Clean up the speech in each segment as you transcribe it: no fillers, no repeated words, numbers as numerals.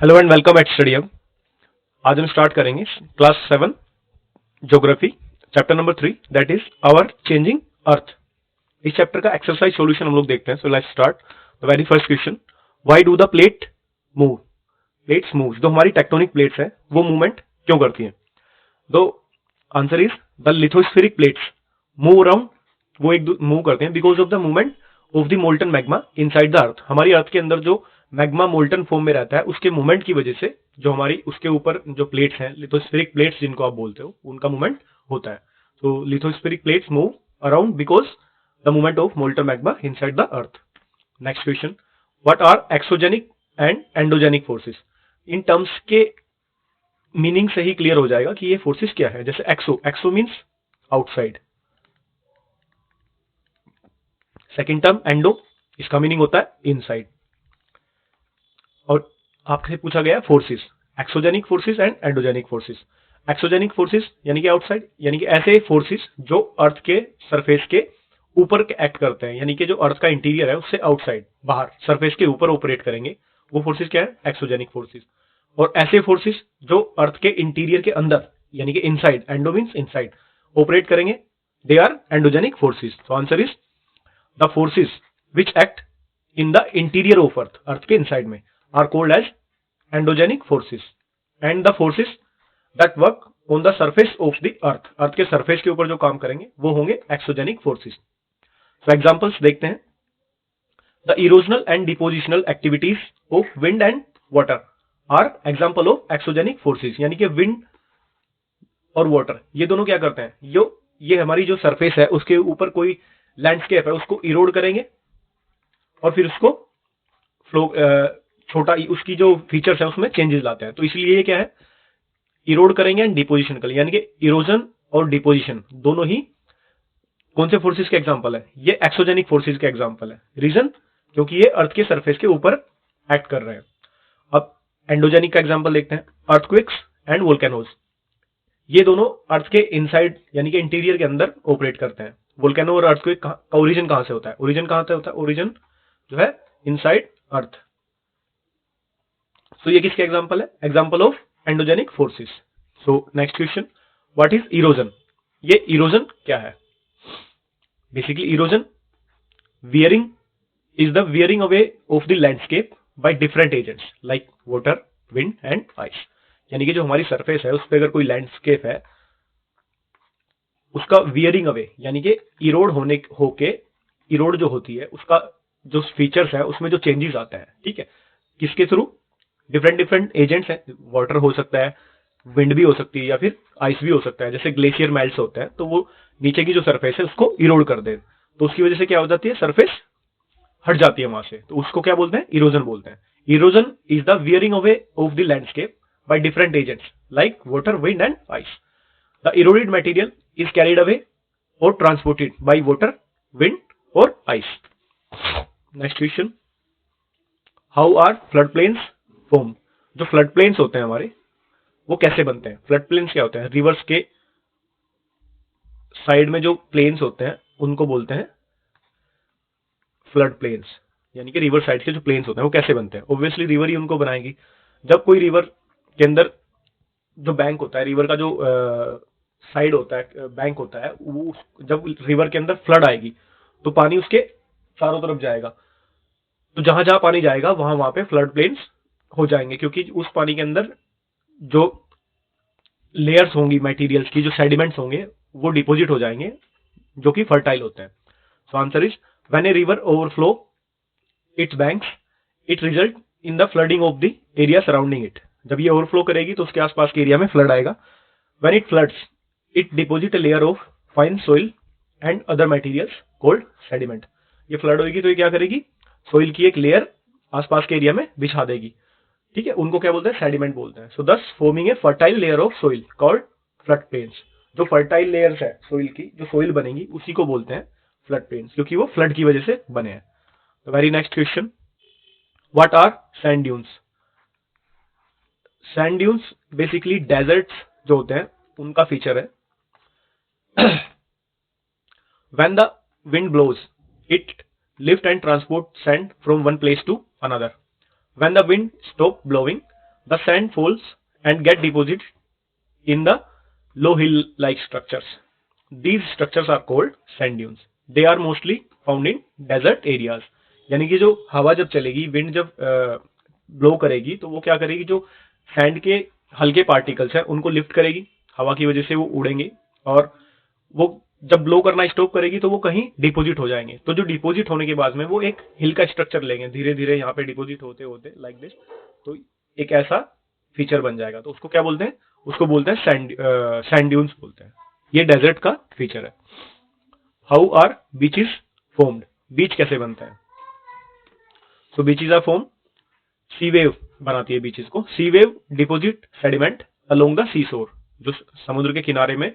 Hello and welcome at study hub. आज हम start करेंगे class 7 geography chapter number 3 that is our changing earth. इस chapter का exercise solution हम लोग देखते हैं। So let's start the very first question, why do the plate move? Plates move, जो हमारी टेक्टोनिक प्लेट्स हैं वो मूवमेंट क्यों करती हैं? दो answer is the lithospheric plates move around, वो एक मूव करते हैं because of the movement of the molten magma inside the अर्थ। हमारी अर्थ के अंदर जो मैग्मा मोल्टन फॉर्म में रहता है उसके मूवमेंट की वजह से जो हमारी उसके ऊपर जो प्लेट्स हैं, लिथोस्फेरिक प्लेट्स जिनको आप बोलते हो, उनका मूवमेंट होता है। तो lithospheric plates move around because the movement of molten magma inside the earth. Next question, what are exogenic and endogenic forces? In terms के मीनिंग से ही क्लियर हो जाएगा कि ये फोर्सेस क्या है। जैसे exo, exo means outside. Second term endo, इसका मीनिंग होता है इनसाइड। और आपसे पूछा गया forces, exogenic forces and endogenic forces. Exogenic forces यानी कि आउटसाइड, यानी कि ऐसे फोर्सेस जो अर्थ के सरफेस के ऊपर एक्ट करते हैं, यानी कि जो अर्थ का इंटीरियर है उससे आउटसाइड, बाहर सरफेस के ऊपर ऑपरेट करेंगे, वो फोर्सेस क्या है? Exogenic forces. और ऐसे फोर्सेस जो अर्थ के इंटीरियर के अंदर यानी कि inside, endo means inside, operate करेंगे, दे आर एंडोजेनिक फोर्सेस। तो answer is the forces which act in the interior of earth, earth के इनसाइड में, are called as endogenic forces, and the forces that work on the surface of the earth, अर्थ के surface के ऊपर जो काम करेंगे वो होंगे exogenic forces। तो एग्जांपल्स देखते हैं। The erosional and depositional activities of wind and water are example of exogenic forces, यानी कि wind और water ये दोनों क्या करते हैं, ये हमारी जो सरफेस है उसके ऊपर कोई लैंडस्केप है उसको इरोड करेंगे और फिर उसको फ्लो छोटा, उसकी जो फीचर्स है उसमें चेंजेस लाते हैं। तो इसलिए ये क्या है? इरोड करेंगे एंड डिपोजिशन करेंगे, यानी कि इरोजन और डिपोजिशन दोनों ही कौन से फोर्सेस के एग्जांपल है? ये एक्सोजेनिक फोर्सेस के एग्जांपल है। रीजन, क्योंकि ये अर्थ के सरफेस के ऊपर एक्ट कर रहे हैं। अब एंडोजेनिक का एग्जांपल देखते हैं, अर्थक्वेक्स एंड वोल्केनोज। ये दोनों अर्थ के इनसाइड यानी कि इंटीरियर के अंदर ऑपरेट करते हैं। वोल्केनो और अर्थक्वेक का ओरिजिन कहां से होता है? ओरिजिन कहां से होता है? ओरिजिन जो है इनसाइड अर्थ। तो ये किसके एग्जांपल है? Example of endogenic forces. So next question, what is erosion? ये इरोजन क्या है? Basically erosion wearing is the wearing away of the landscape by different agents like water, wind and ice. यानी कि जो हमारी सरफेस है उस पर अगर कोई लैंडस्केप है उसका वियरिंग अवे यानी कि इरोड होके इरोड जो होती है उसका जो फीचर्स है उसमें जो चेंजेस आते हैं, ठीक है, किसके थ्रू? डिफरेंट डिफरेंट एजेंट्स हैं। वाटर हो सकता है, विंड भी हो सकती है, या फिर आइस भी हो सकता है। जैसे ग्लेशियर मेल्ट्स होता है तो वो नीचे की जो सरफेस है उसको इरोड कर दे, तो उसकी वजह से क्या हो जाती है? सरफेस हट जाती है वहां से, तो उसको क्या बोलते हैं? इरोजन बोलते हैं। Erosion is the wearing away of the landscape by different agents like water, wind and ice. The eroded material is carried away और ट्रांसपोर्टेड बाय वाटर, विंड और ice. Next question, how are flood plains form? जो flood plains होते हैं हमारे वो कैसे बनते हैं? फ्लड प्लेन्स क्या होते हैं? रिवर्स के साइड में जो प्लेन्स होते हैं उनको बोलते हैं फ्लड प्लेन्स, यानी कि रिवर साइड के जो प्लेन्स होते हैं वो कैसे बनते हैं? ऑब्वियसली रिवर ही उनको बनाएगी। जब कोई रिवर के अंदर जो बैंक होता है, रिवर का जो साइड होता है, बैंक होता है, वो जब रिवर के अंदर फ्लड आएगी तो पानी उसके चारों तरफ जाएगा। तो जहां जहां पानी जाएगा वहां वहां पे फ्लड प्लेन्स हो जाएंगे, क्योंकि उस पानी के अंदर जो लेयर्स होंगी मटेरियल्स की, जो सेडिमेंट्स होंगे वो डिपॉजिट हो जाएंगे जो कि फर्टाइल होते हैं। So answer is when a river overflow it's banks it result in the flooding of the area surrounding it. जब ये ओवरफ्लो करेगी तो उसके आसपास के एरिया में फ्लड आएगा। When it floods it deposit a layer of fine soil and other materials called sediment. ये फ्लड होगी तो ये क्या करेगी? सोइल की एक लेयर आसपास के एरिया में बिछा देगी, ठीक है, उनको क्या बोलते हैं? सेडिमेंट बोलते हैं। सो दस forming a fertile layer of soil called flood plains. जो फर्टाइल लेयर्स है सोइल की, जो सोइल बनेगी उसी को बोलते हैं फ्लड प्लेन्स, क्योंकि वो फ्लड की वजह से बने हैं। तो very next question, what are sand dunes? Sand dunes basically deserts जो होते हैं उनका फीचर है। When the wind blows it lift and transport sand from one place to another. When the wind stop blowing, the sand falls and get deposit in the low hill like structures. These structures are called sand dunes. They are mostly found in desert areas. यानी कि जो हवा जब चलेगी, wind जब blow करेगी, तो वो क्या करेगी, जो सैंड के हल्के पार्टिकल्स हैं उनको लिफ्ट करेगी, हवा की वजह से वो उड़ेंगे, और वो जब ब्लो करना स्टॉप करेगी तो वो कहीं डिपोजिट हो जाएंगे। तो जो डिपोजिट होने के बाद में वो एक हिल का स्ट्रक्चर लेंगे, धीरे धीरे यहाँ पे डिपोजिट होते होते लाइक दिस, तो एक ऐसा फीचर बन जाएगा। तो उसको क्या बोलते हैं, उसको बोलते हैं सैंड ड्यून्स बोलते हैं। ये डेजर्ट का फीचर है। How are beaches formed, beach कैसे बनता है? So beaches are form, sea wave बनाती है बीचेस को। Sea wave deposit sediment along the sea shore, जो समुद्र के किनारे में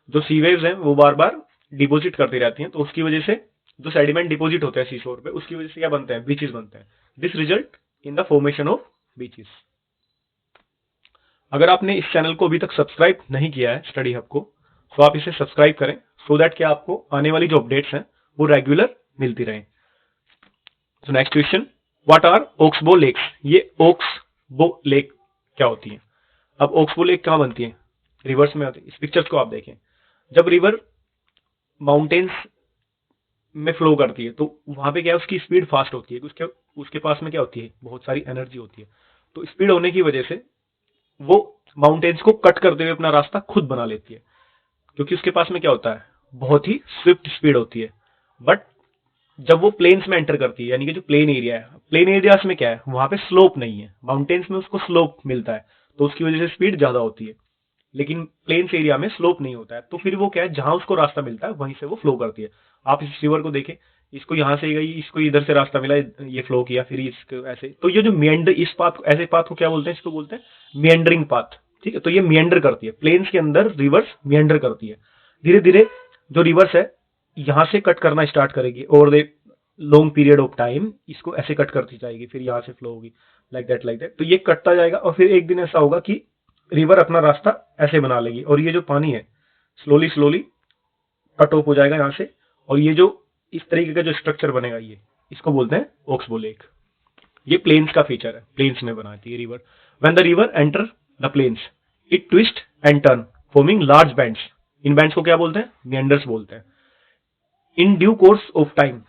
जो सी वेव्स हैं वो बार बार डिपोजिट करती रहती हैं, तो उसकी वजह से जो सेडिमेंट डिपोजिट होता है सी शोर पे, उसकी वजह से क्या बनते हैं, बीचेस बनते हैं। This result in the formation of beaches. अगर आपने इस चैनल को अभी तक सब्सक्राइब नहीं किया है स्टडी हब को, तो आप इसे सब्सक्राइब करें, सो दैट कि आपको आने वाली जो अपडेट्स हैं वो रेगुलर मिलती रहें। So next question, what are oxbow lakes? ये ओक्सबो लेक क्या होती है? अब ओक्सबो लेक कहाँ बनती है? रिवर्स में होती है। इस पिक्चर्स को आप देखें, जब रिवर माउंटेन्स में फ्लो करती है तो वहां पे क्या है, उसकी स्पीड फास्ट होती है, उसके उसके पास में क्या होती है, बहुत सारी एनर्जी होती है। तो स्पीड होने की वजह से वो माउंटेन्स को कट करते हुए अपना रास्ता खुद बना लेती है, क्योंकि उसके पास में क्या होता है, बहुत ही स्विफ्ट स्पीड होती है। बट जब वो प्लेन्स में एंटर करती है, यानी कि जो प्लेन एरिया है, प्लेन एरियाज में क्या है, वहां पे स्लोप नहीं है, माउंटेन्स में उसको स्लोप मिलता है, तो उसकी वजह से स्पीड ज्यादा होती है। लेकिन प्लेन्स एरिया में स्लोप नहीं होता है, तो फिर वो क्या है, जहां उसको रास्ता मिलता है वहीं से वो फ्लो करती है। आप इस रिवर को देखें, इसको यहां से गई, इसको इधर से रास्ता मिला, ये फ्लो किया, फिर इसको ऐसे, तो ये जो मियंडर, इस पाथ, ऐसे पाथ को क्या बोलते हैं, इसको बोलते हैं मियंडरिंग पाथ। ठीक है, तो ये मियंडर करती है, प्लेन्स के अंदर रिवर्स मियंडर करती है। धीरे धीरे जो रिवर्स है यहां से कट करना स्टार्ट करेगी, over the long period of time इसको ऐसे कट करती जाएगी, फिर यहां से फ्लो होगी, लाइक दैट लाइक दैट। तो ये कटता जाएगा, और फिर एक दिन ऐसा होगा कि रिवर अपना रास्ता ऐसे बना लेगी, और ये जो पानी है स्लोली स्लोली कट ऑफ हो जाएगा यहाँ से, और ये जो इस तरीके का जो स्ट्रक्चर बनेगा, ये इसको बोलते हैं ओक्सबो लेक। ये प्लेन्स का फीचर है, प्लेन्स में बनाती है river. When the river enter the plains it twist and turn forming large bends. इन बैंड्स को क्या बोलते हैं, मियंडर्स बोलते हैं। In due course of time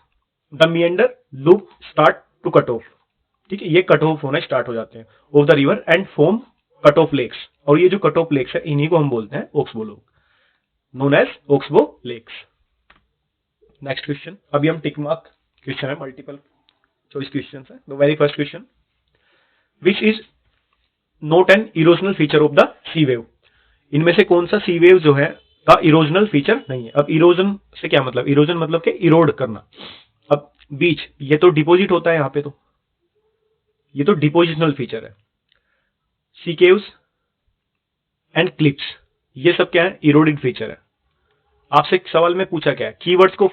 the meander loop start to cut off. ठीक है, ये कट ऑफ होना स्टार्ट हो जाते हैं off the river and form cut off lakes, और ये जो कट ऑफ लेक्स है इन्हीं को हम बोलते हैं oxbow lake, known as oxbow lakes. Next question, अभी हम टिक मार्क क्वेश्चन है, मल्टीपल चॉइस क्वेश्चन है। The very first question, which is not an erosional feature of the sea wave? इनमें से कौन सा सी वेव जो है का इरोजनल फीचर नहीं है? अब इरोजन से क्या मतलब, इरोजन मतलब के इरोड करना। अब बीच, ये तो डिपोजिट होता है यहाँ पे, तो ये तो डिपोजिशनल फीचर है। सी केव्स एंड क्लिप्स, ये सब क्या है, इरोडेड फीचर है। आपसे एक सवाल में पूछा क्या है, कीवर्ड्स को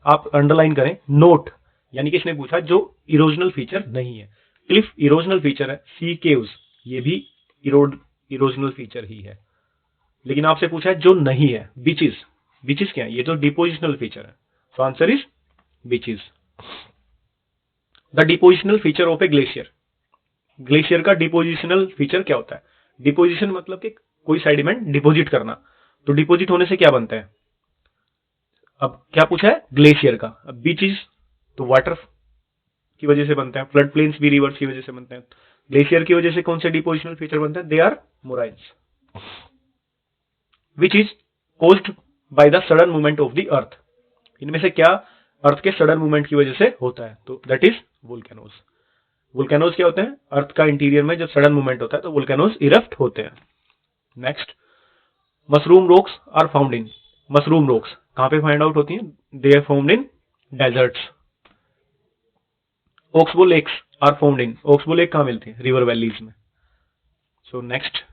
आप अंडरलाइन करें, नोट यानी कि इसने पूछा जो इरोजनल फीचर नहीं है। क्लिफ इरोजनल फीचर है, सी केव्स ये भी इरोजनल फीचर ही है। लेकिन आपसे पूछा है जो नहीं है, बीचेस, बीचेस क्या है, ये तो डिपोजिशनल फीचर है। So answer is beaches. The depositional feature of A glacier, glacier का डिपोजिशनल फीचर क्या होता है? डिपोजिशन मतलब कि कोई सेडिमेंट डिपोजिट करना, तो डिपोजिट होने से क्या बनता है? अब क्या पूछा है, ग्लेशियर का। अब बीचेस तो वाटर की वजह से बनता है, फ्लड प्लेन्स भी रिवर्स की वजह से बनते हैं। ग्लेशियर की वजह से कौन से डिपोजिशनल फीचर बनते हैं? They are moraines. Which is caused by the sudden movement of the earth, इनमें से क्या अर्थ के सडन मूवमेंट की वजह से होता है? तो दैट इज वोल्केनोज। वोल्केनोज क्या होते हैं, अर्थ का इंटीरियर में जब सडन मूवमेंट होता है तो वोल्केनोज इरप्ट होते हैं। Next, mushroom rocks are found in, mushroom rocks कहां पे फाइंड आउट होती हैं? They are found in deserts. Oxbow lakes are found in, oxbow lake कहां मिलती है? रिवर वैलीज में। So next,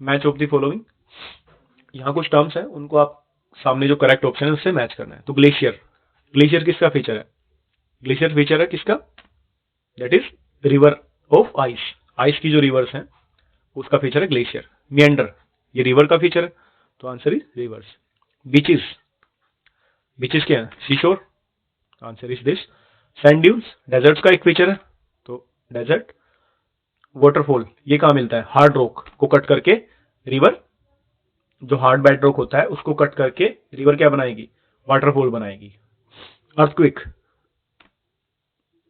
match of the following, यहाँ कुछ टर्म्स हैं, उनको आप सामने जो करेक्ट ऑप्शन है उससे मैच करना है। तो ग्लेशियर, ग्लेशियर किसका फीचर है? ग्लेशियर फीचर है किसका? That is river of ice, ice की जो रिवर्स हैं उसका फीचर है ग्लेशियर। मियंडर, ये रिवर का फीचर है, तो answer is rivers. Beaches, beaches क्या है? Seashore, answer is this. Sand dunes, deserts का एक फीचर है, तो डेजर्ट। वाटरफॉल ये कहाँ मिलता है? हार्ड रॉक को कट करके रिवर, जो हार्ड बेड रॉक होता है उसको कट करके रिवर क्या बनाएगी? वाटरफॉल बनाएगी। अर्थक्वेक,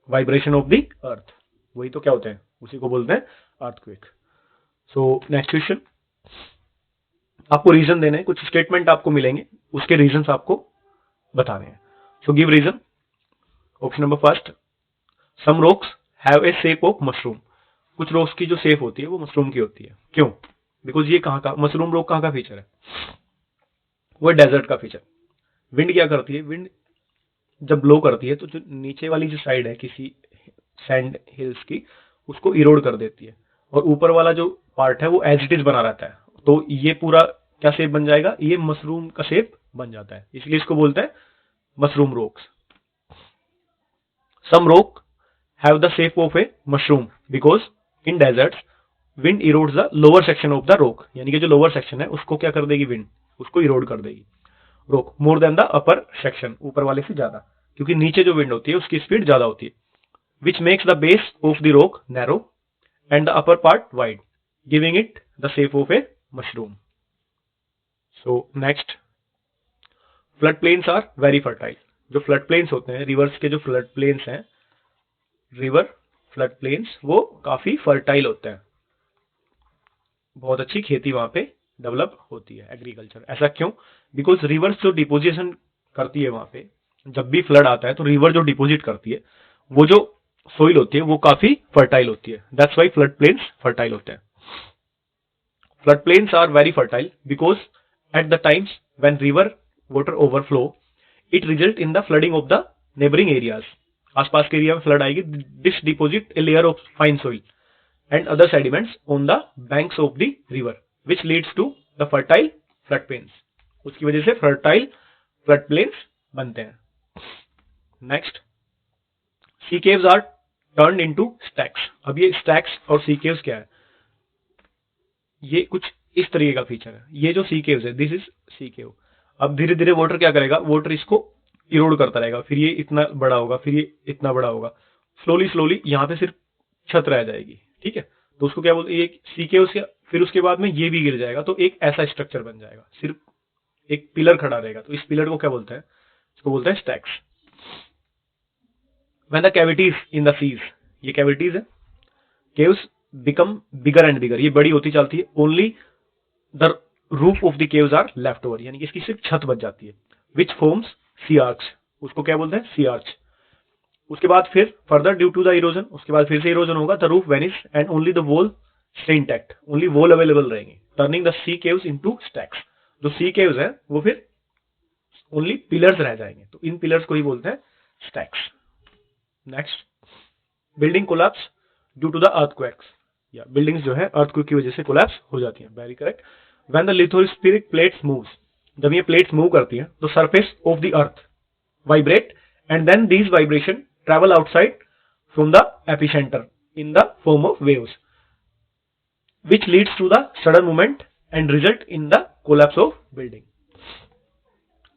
वाइब्रेशन ऑफ द अर्थ, वही तो क्या होते हैं, उसी को बोलते हैं अर्थक्वेक। सो नेक्स्ट क्वेश्चन, आपको रीजन देने हैं, कुछ स्टेटमेंट आपको मिलेंगे, उसके रीजंस आपको बताने हैं। So give reason. Option number first, some rocks have a shape of mushroom. कुछ रॉक्स की जो शेप होती है वो मशरूम की होती है। क्यों? बिकॉज ये कहाँ का मशरूम रॉक कहाँ का फीचर है? वो डेजर्ट का फीचर। विंड क्या करती है? विंड जब ब्लो करती है तो जो नीचे वाली जो साइड है किसी सैंड हिल्स की, उसको इरोड कर देती है, और ऊपर वाला जो पार्ट है वो एज इट इज बना रहता है। तो ये पूरा क्या शेप बन जाएगा? ये मशरूम का शेप बन जाता है, इसलिए इसको बोलते हैं mushroom rocks. Some rock have the shape of a mushroom because in deserts wind erodes the lower section of the rock, यानी कि जो लोअर सेक्शन है उसको क्या कर देगी? विंड उसको इरोड कर देगी rock more than the upper section, ऊपर वाले से ज्यादा, क्योंकि नीचे जो विंड होती है उसकी स्पीड ज्यादा होती है। Which makes the base of the rock narrow and the upper part wide, giving it the shape of a mushroom. So next, flood plains are very fertile. जो फ्लड प्लेन्स होते हैं, rivers के जो flood plains हैं, river flood plains, वो काफी fertile होते हैं, बहुत अच्छी खेती वहां पे डेवलप होती है, एग्रीकल्चर। ऐसा क्यों? बिकॉज रिवर्स जो डिपोजिशन करती है वहां पे, जब भी फ्लड आता है तो रिवर जो डिपोजिट करती है, वो जो सोइल होती है वो काफी फर्टाइल होती है। That's why flood plains fertile होते हैं। Flood plains are very fertile because at the times when river water overflow it result in the flooding of the neighbouring areas. आसपास के एरिया में फ्लड आएगी, this deposit a layer of fine soil and other sediments on the banks of the river which leads to the fertile flood plains। उसकी वजह से fertile flood plains बनते हैं। Next, sea caves are turned into stacks। अब ये stacks और sea caves क्या है? ये कुछ इस तरीके का फीचर है। ये जो sea caves है, दिस इज sea cave। अब धीरे धीरे वाटर क्या करेगा? वाटर इसको इरोड करता रहेगा, फिर ये इतना बड़ा होगा, फिर ये इतना बड़ा होगा, स्लोली स्लोली यहाँ पे सिर्फ छत रह जाएगी, ठीक है? तो उसको क्या बोलते हैं? एक सीके उसके, फिर उसके बाद में ये भी गिर जाएगा, तो एक ऐसा स्ट्रक्चर बन जाएगा, सिर्फ एक पिलर खड़ा रहेगा। तो इस पिलर को क्या बोलते हैं? इसको बोलते हैं stacks. When the cavities in the seas, ये कैविटीज है, caves become bigger and bigger, ये बड़ी होती चलती है। Only the roof of the caves are left over, यानी कि इसकी सिर्फ छत बच जाती है। विच फॉर्म्स सी आर्च, उसको क्या बोलते हैं? Sea arch. उसके बाद फिर further due to the erosion, उसके बाद फिर से इरोजन होगा, the roof vanish and only the wall stay intact, only wall available रहेंगे, turning the sea caves into stacks. जो सी केव्स है वो फिर ओनली पिलर्स रह जाएंगे, तो इन पिलर्स को ही बोलते हैं stacks. Next, building collapse due to the earthquakes, या बिल्डिंग्स जो है अर्थक्वेक की वजह से कोलैप्स हो जाती हैं। Very correct. When the lithospheric plates moves, जब ये प्लेट्स मूव करती हैं तो surface of the earth vibrate and then these vibration travel outside from the epicenter in the form of waves which leads to the sudden movement and result in the collapse of building।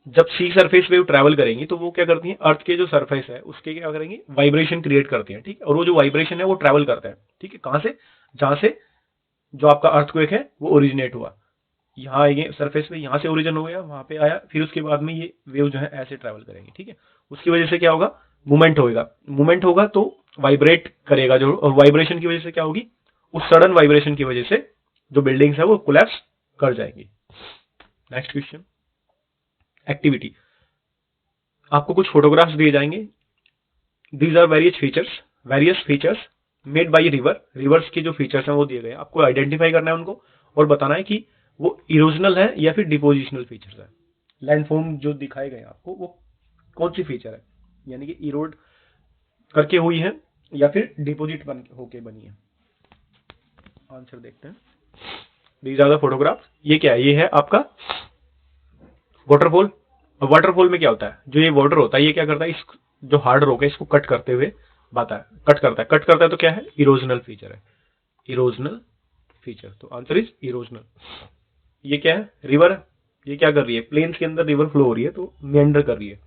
जब सी surface wave travel करेंगी तो वो क्या करती हैं? अर्थ के जो surface है उसके क्या करेंगी? वाइब्रेशन क्रिएट करती हैं, ठीक है? और वो जो वाइब्रेशन है वो ट्रैवल करता है, ठीक है? कहां से? जहां से जो आपका अर्थक्वेक है वो ओरिजिनेट हुआ, यहाँ आएंगे सरफेस पे, यहाँ से ओरिजिन हो गया, वहां पे आया, फिर उसके बाद में ये वेव जो है ऐसे ट्रैवल करेंगी, ठीक है? उसकी वजह से क्या होगा? मूवमेंट होगा, मूवमेंट होगा तो वाइब्रेट करेगा जो, और वाइब्रेशन की वजह से क्या होगी? उस सडन वाइब्रेशन की वजह से जो बिल्डिंग्स है वो कोलैप्स कर जाएंगी। Next question, activity. आपको कुछ फोटोग्राफ्स दिए जाएंगे, these are various features made by river. Rivers के जो फीचर्स हैं वो दिए गए, आपको आइडेंटिफाई करना है उनको और बताना है कि वो इरोजनल है या फिर डिपोजिशनल फीचर्स है। लैंडफॉर्म जो दिखाए गए आपको वो कौन सी फीचर है, यानी कि इरोड करके हुई है या फिर डिपोजिट होके बनी है। आंसर देखते हैं। These are the photograph. ये क्या है? ये है आपका वाटरफॉल। वाटरफॉल में क्या होता है? जो ये वाटर होता है ये क्या करता है? इस जो हार्ड रॉक है इसको कट करते हुए बाता है, कट करता है तो क्या है? इरोजनल फीचर है, इरोजनल फीचर। तो आंसर इज इरोजनल। ये क्या है? रिवर। ये क्या कर रही है? प्लेन्स के अंदर रिवर फ्लो हो रही है तो मेंडर कर रही है।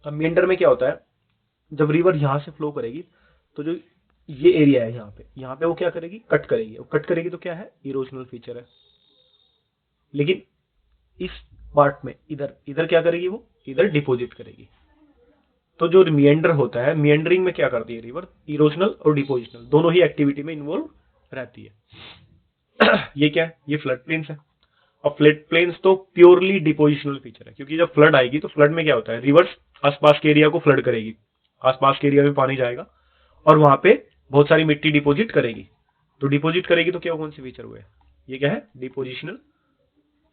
अब मेंडर में क्या होता है? जब रिवर यहां से फ्लो करेगी तो जो ये एरिया है यहाँ पे वो क्या करेगी, कट करेगी, वो कट करेगी तो क्या है, इरोजनल फीचर है। लेकिन इस पार्ट में इधर इधर क्या करेगी, वो इधर डिपॉजिट करेगी। तो जो मिएंडर होता है, मिएंडरिंग में क्या करती है रिवर, इरोजनल और डिपोजिशनल दोनों ही एक्टिविटी में इन्वॉल्व रहती है। ये क्या है, ये फ्लड प्लेन्स है। और फ्लड प्लेन्स तो प्योरली डिपोजिशनल फीचर है, क्योंकि जब फ्लड आएगी तो फ्लड में क्या होता है, रिवर्स आसपास के एरिया को फ्लड करेगी, आसपास के एरिया में पानी जाएगा और वहां पे बहुत सारी मिट्टी डिपॉजिट करेगी। तो डिपॉजिट करेगी तो क्या, कौन सी फीचर हुए, ये क्या है, depositional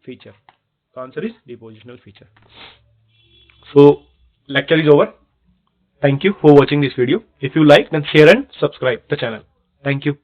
feature. The answer is depositional feature. So lecture is over. Thank you for watching this video. If you like, then share and subscribe the channel. Thank you.